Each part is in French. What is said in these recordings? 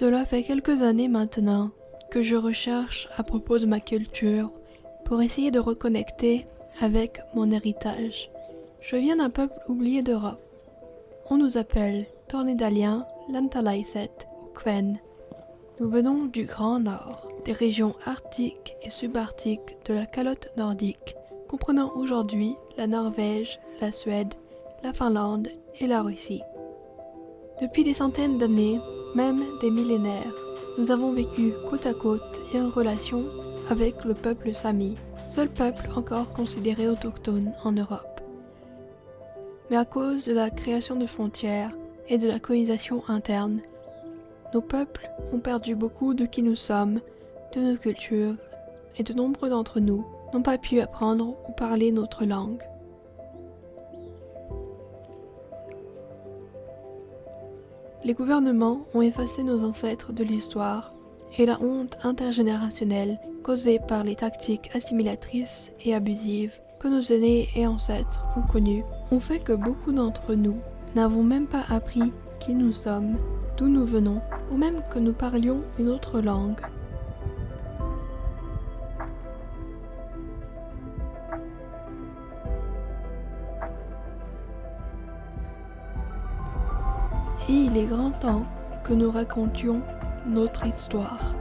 Cela fait quelques années maintenant que je recherche à propos de ma culture pour essayer de reconnecter avec mon héritage. Je viens d'un peuple oublié d'Europe. On nous appelle Tornédaliens, Lantalaiset ou Kven. Nous venons du Grand Nord, des régions arctiques et subarctiques de la calotte nordique, comprenant aujourd'hui la Norvège, la Suède, la Finlande et la Russie. Depuis des centaines d'années, même des millénaires, nous avons vécu côte à côte et en relation avec le peuple Sami, seul peuple encore considéré autochtone en Europe. Mais à cause de la création de frontières et de la colonisation interne, nos peuples ont perdu beaucoup de qui nous sommes, de nos cultures, et de nombreux d'entre nous n'ont pas pu apprendre ou parler notre langue. Les gouvernements ont effacé nos ancêtres de l'histoire et la honte intergénérationnelle causée par les tactiques assimilatrices et abusives que nos aînés et ancêtres ont connues ont fait que beaucoup d'entre nous n'avons même pas appris qui nous sommes, d'où nous venons, ou même que nous parlions une autre langue. Et il est grand temps que nous racontions notre histoire.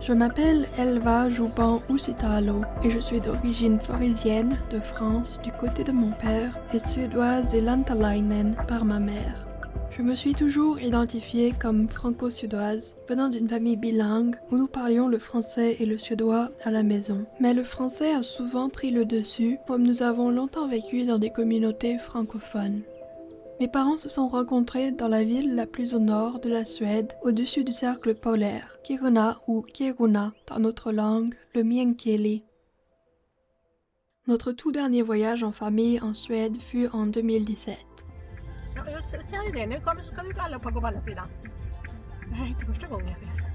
Je m'appelle Elva Jouban-Uusitalo et je suis d'origine forisienne de France du côté de mon père et suédoise et lantalainen par ma mère. Je me suis toujours identifiée comme franco-suédoise, venant d'une famille bilingue où nous parlions le français et le suédois à la maison. Mais le français a souvent pris le dessus comme nous avons longtemps vécu dans des communautés francophones. Mes parents se sont rencontrés dans la ville la plus au nord de la Suède, au-dessus du cercle polaire, Kiruna ou Kiruna dans notre langue, le Meänkieli. Notre tout dernier voyage en famille en Suède fut en 2017. Säg det, nu ska vi alla på andra sidan. Det här är inte första gången jag reser.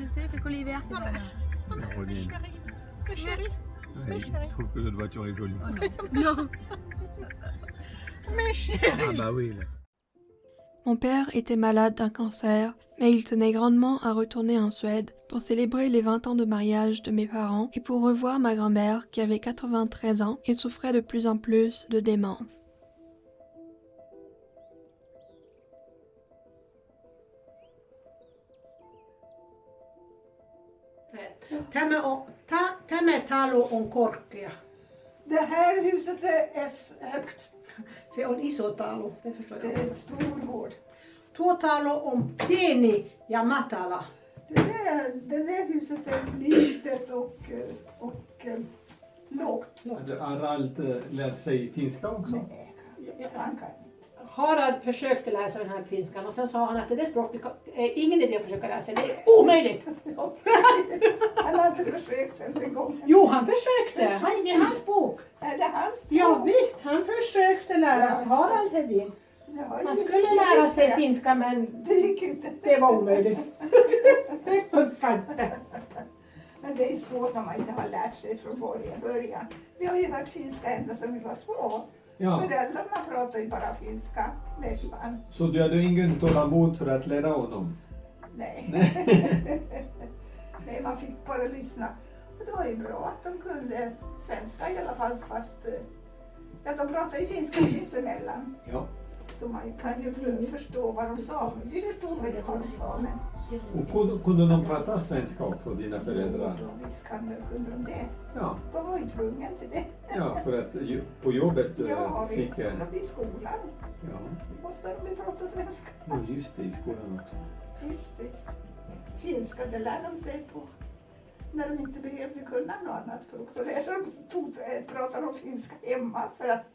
C'est que Olivia. Je trouve que notre voiture est jolie. Non. Ah bah oui. Là. Mon père était malade d'un cancer, mais il tenait grandement à retourner en Suède pour célébrer les 20 ans de mariage de mes parents et pour revoir ma grand-mère qui avait 93 ans et souffrait de plus en plus de démence. Tämä talo on korkea. Det här huset är högt. Se on iso talo, det förstår Det jag. är en stor gård. Tuo talo on pieni ja matala. Det där huset är litet och lågt. Hade Harald lärt sig finska också? Nej, han kan inte. Harald försökte lära sig den här finskan och sen sa han att det språket är ingen idé att försöka lära sig, det är omöjligt. Han har inte försökt ens en gång. Jo, han försökte. Det är hans bok. Är det hans språk? Ja visst, han försökte lära sig. Harald Hedin. Ja, Han just skulle det, lära just sig det. finska men Det gick inte. det var omöjligt. Det funkar inte. Men det är svårt när man inte har lärt sig från början. Vi har ju hört finska ända sedan vi var små. Ja. Föräldrarna pratar ju bara finska nästan. Så du hade ingen tålamod för att lära honom? Nej. Nej, man fick bara lyssna. Och det var ju bra att de kunde svenska i alla fall fast ja, de pratar ju finska sinsemellan. Ja. Så man kan ju förstå vad de sa. Vi förstod vad de sa men Och kunde de prata svenska också, dina föräldrar? då visst kunde de det. Ja, De var ju tvungna till det. ja för att på jobbet Ja, fick visst. I skolan Ja, måste de ju prata svenska. ja, just det, i skolan också. Visst. Finska, det lär de sig på. När de inte behövde kunna något annat språk, då pratar de finska hemma. För att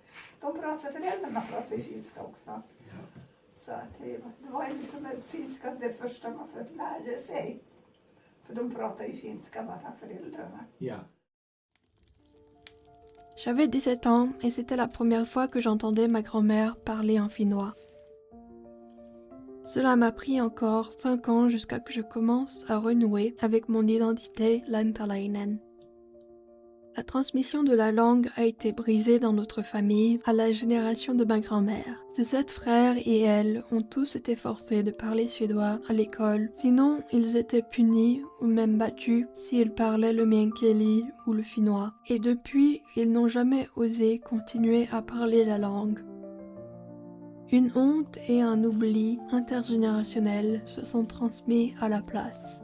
föräldrarna pratar ju finska också. Ja. Så att det var liksom finska det första man lärde sig. För de pratar ju finska bara, föräldrarna. Ja. J'avais 17 ans et c'était la première fois que j'entendais ma grand-mère parler en finnois. Cela m'a pris encore 5 ans jusqu'à que je commence à renouer avec mon identité lantalainen. La transmission de la langue a été brisée dans notre famille à la génération de ma grand-mère. Ses 7 frères et elle ont tous été forcés de parler suédois à l'école, sinon ils étaient punis ou même battus s'ils parlaient le meänkieli ou le finnois. Et depuis, ils n'ont jamais osé continuer à parler la langue. Une honte et un oubli intergénérationnel se sont transmis à la place.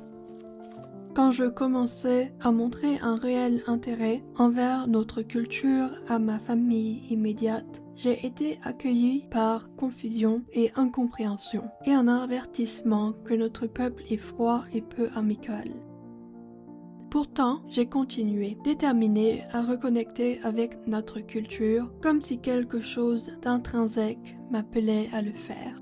Quand je commençais à montrer un réel intérêt envers notre culture à ma famille immédiate, j'ai été accueillie par confusion et incompréhension, et un avertissement que notre peuple est froid et peu amical. Pourtant, j'ai continué, déterminée à reconnecter avec notre culture, comme si quelque chose d'intrinsèque m'appelait à le faire.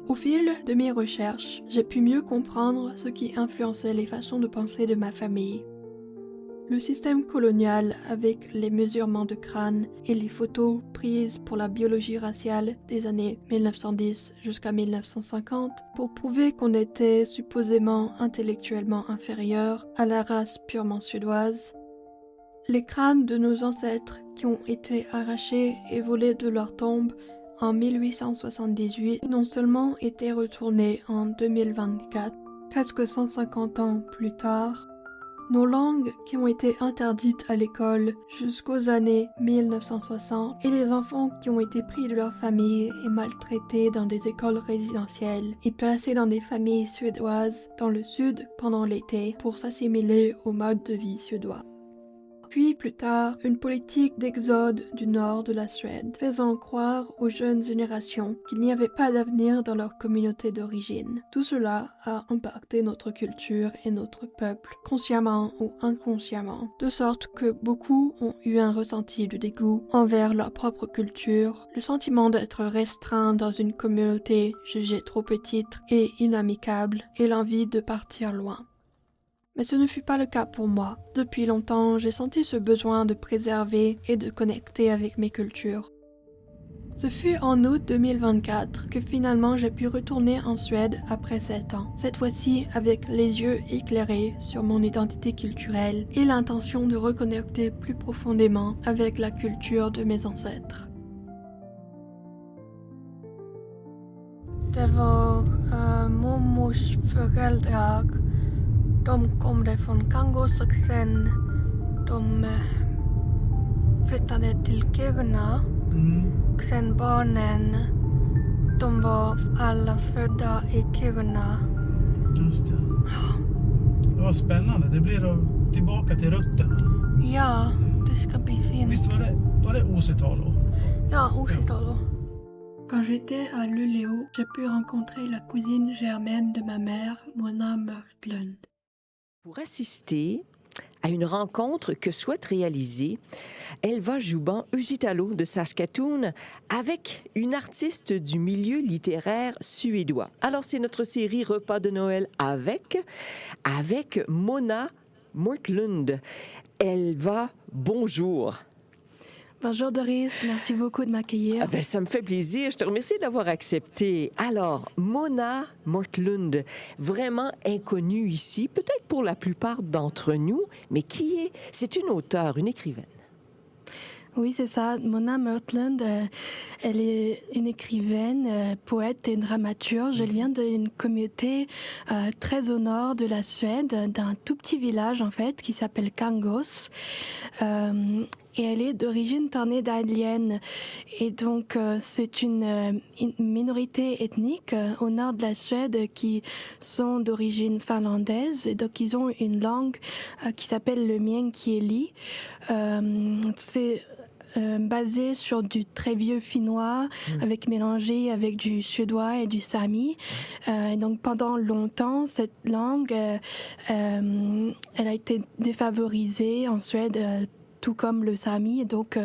Au fil de mes recherches, j'ai pu mieux comprendre ce qui influençait les façons de penser de ma famille. Le système colonial, avec les mesurements de crâne et les photos prises pour la biologie raciale des années 1910 jusqu'à 1950, pour prouver qu'on était supposément intellectuellement inférieur à la race purement suédoise. Les crânes de nos ancêtres qui ont été arrachés et volés de leur tombe en 1878 non seulement été retournés en 2024, presque 150 ans plus tard, nos langues qui ont été interdites à l'école jusqu'aux années 1960 et les enfants qui ont été pris de leur famille et maltraités dans des écoles résidentielles et placés dans des familles suédoises dans le sud pendant l'été pour s'assimiler au mode de vie suédois. Puis plus tard, une politique d'exode du nord de la Suède, faisant croire aux jeunes générations qu'il n'y avait pas d'avenir dans leur communauté d'origine. Tout cela a impacté notre culture et notre peuple, consciemment ou inconsciemment, de sorte que beaucoup ont eu un ressenti de dégoût envers leur propre culture, le sentiment d'être restreint dans une communauté jugée trop petite et inamicable, et l'envie de partir loin. Mais ce ne fut pas le cas pour moi. Depuis longtemps, j'ai senti ce besoin de préserver et de connecter avec mes cultures. Ce fut en août 2024 que finalement j'ai pu retourner en Suède après 7 ans, cette fois-ci avec les yeux éclairés sur mon identité culturelle et l'intention de reconnecter plus profondément avec la culture de mes ancêtres. Det var mormors föräldrar. De kom från Kangos och sen de flyttade till Kiruna. Och sen barnen, de var alla födda i Kiruna. Just det. Det var spännande. Det blir då tillbaka till rötterna. Ja, det ska bli fint. Visst var det Uusitalo? Ja, Uusitalo. Quand j'étais à Luleå, j'ai pu rencontrer la cousine germaine de ma mère, Mona Mörtlund. Pour assister à une rencontre que souhaite réaliser Elva Jouban Uusitalo de Saskatoon avec une artiste du milieu littéraire suédois. Alors, c'est notre série Repas de Noël avec Mona Mörtlund. Elva, bonjour. Bonjour Doris, merci beaucoup de m'accueillir. Ça me fait plaisir, je te remercie d'avoir accepté. Alors, Mona Mörtlund, vraiment inconnue ici, peut-être pour la plupart d'entre nous, mais c'est une auteure, une écrivaine. Oui, c'est ça. Mona Mörtlund, elle est une écrivaine, poète et dramaturge. Elle vient d'une communauté très au nord de la Suède, d'un tout petit village en fait, qui s'appelle Kangos. Et elle est d'origine tornédalienne. Et donc, c'est une minorité ethnique au nord de la Suède qui sont d'origine finlandaise. Et donc, ils ont une langue qui s'appelle le meänkieli. C'est basé sur du très vieux finnois, mélangé avec du suédois et du sami. Et donc pendant longtemps, cette langue, elle a été défavorisée en Suède, tout comme le sami. Et donc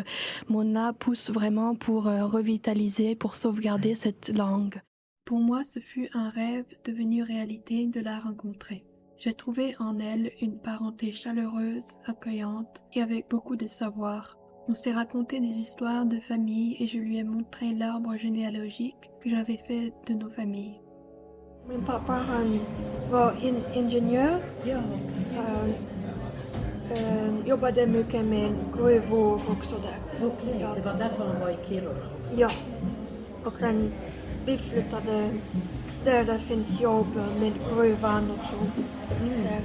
Mona pousse vraiment pour revitaliser, pour sauvegarder cette langue. Pour moi, ce fut un rêve devenu réalité de la rencontrer. J'ai trouvé en elle une parenté chaleureuse, accueillante et avec beaucoup de savoir. On s'est raconté des histoires de famille et je lui ai montré l'arbre généalogique que j'avais fait de nos familles. Min pappa han var ingenjör. Jobbade mycket med gruvor och sådär. Okej, Ja. det var därför hon var i Kiruna också. Ja. Och sen vi flyttade där det finns jobb med gruvan och så. Där.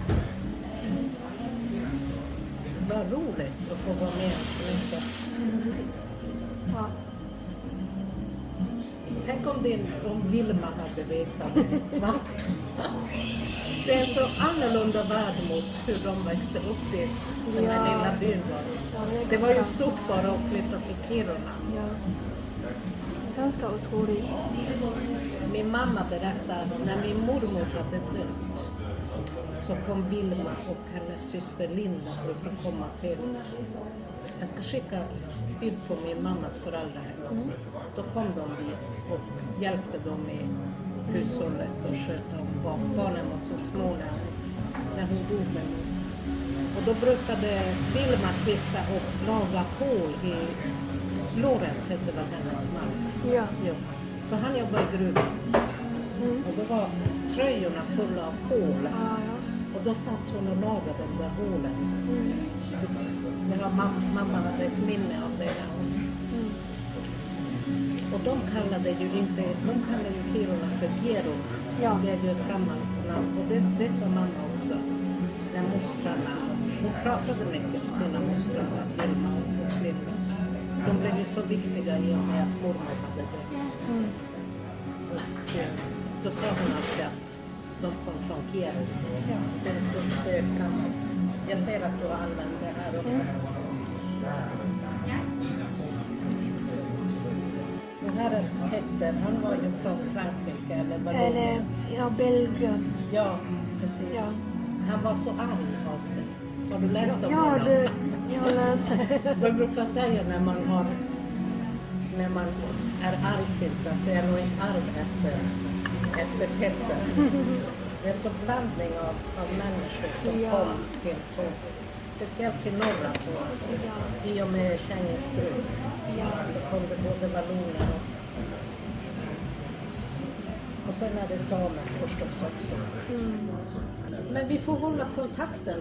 Vad roligt att få vara med så mycket. Ja. Tänk om Vilma hade vetat det. Va? Det är en så annorlunda värld mot hur de växer upp i den här lilla byn. Ja, Det var ju stort bara att flytta till Kiruna. Ja. Ganska otroligt. Min mamma berättade att när min mormor hade dött så kom Vilma och hennes syster Linda brukar komma till. Jag ska skicka bild på min mammas föräldrar också. Då kom de dit och hjälpte dem med hushållet och sköta om barn. Barnen var så små när hon dog med mig. Och då brukade Vilma sitta och laga hål i Lorenz hette väl hennes man. Ja. Ja. För han jobbade i gruvan. Och då var tröjorna fulla av hål. Ja, ja. Och då satt hon och lagade de där hålen. Det var mamma hade ett minne av det. Och de kallade ju Kiruna för Kiruna. Ja. Det är ju ett gammalt namn. Och det sa mamma också. När mostrarna, hon pratade mycket om sina mostrar, Vilma och Linda. De blev ju så viktiga i och med att mormor hade dött. Och då sa hon alltid att de kom från Kiruna. Ja. Det är så gammalt. Jag ser att du har använt det här också. Den här Petter, han var ju från Frankrike eller vad det Eller, ja, Belgien. Ja, precis. Ja. Han var så arg av sig. Har du läst om Ja, honom? jag läste. Man brukar säga när man är argsint att det är nog ett arv efter Petter. Det är så blandning av människor som kom till speciellt till norra i och med Känges bruk. Så kom det både valloner och sen är det samer förstås också. Men vi får hålla kontakten.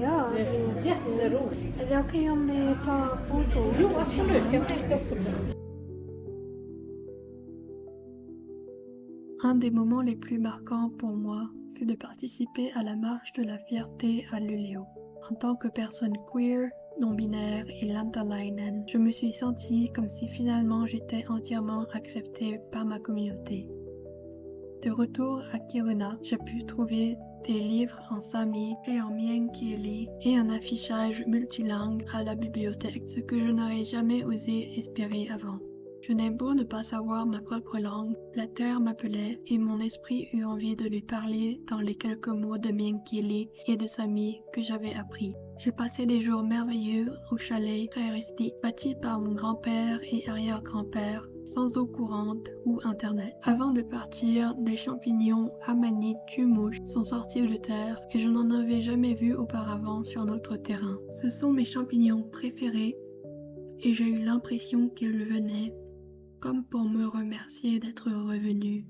Ja, Det är jätteroligt. är det okej om ni tar foto? Jo, absolut. Jag tänkte också på det. Un des moments les plus marquants pour moi fut de participer à la marche de la fierté à Luleå. En tant que personne queer, non-binaire et lantalainen, je me suis sentie comme si finalement j'étais entièrement acceptée par ma communauté. De retour à Kiruna, j'ai pu trouver des livres en sami et en meänkieli et un affichage multilingue à la bibliothèque, ce que je n'aurais jamais osé espérer avant. Je n'ai beau ne pas savoir ma propre langue, la terre m'appelait et mon esprit eut envie de lui parler dans les quelques mots de meänkieli et de sami que j'avais appris. J'ai passé des jours merveilleux au chalet très rustique bâti par mon grand-père et arrière-grand-père, sans eau courante ou internet. Avant de partir, des champignons amanite tumouche sont sortis de terre et je n'en avais jamais vu auparavant sur notre terrain. Ce sont mes champignons préférés et j'ai eu l'impression qu'ils venaient comme pour me remercier d'être revenu.